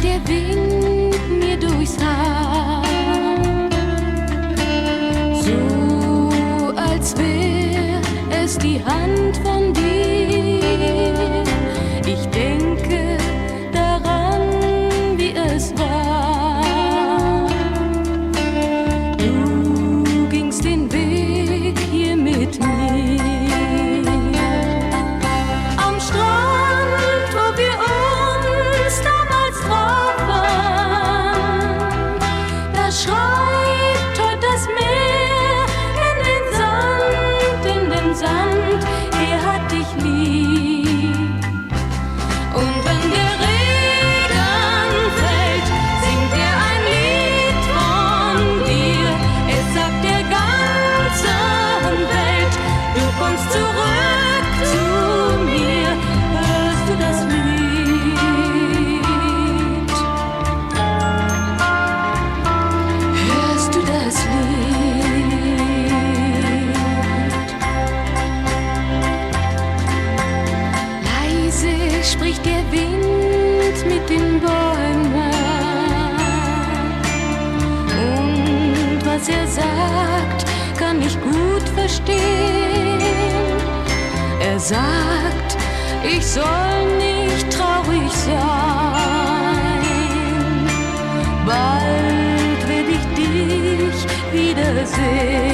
der Wind mir durchs Haar, so als wär es die Hand von dir. Ich denke daran, wie es war. Du gingst den Weg hier mit mir. Am Strand, wo wir uns damals trafen, da schreibt heute das Meer in den Sand, er hat dich lieb. Und wenn der Regen fällt, singt er ein Lied von dir. Es sagt der ganzen Welt, du kommst zurück zu mir. Hörst du das Lied? Hörst du das Lied? Leise spricht der Wind mit den Bäumen, und was er sagt, kann ich gut verstehen. Er sagt, ich soll nicht traurig sein, bald werd ich dich wiedersehen.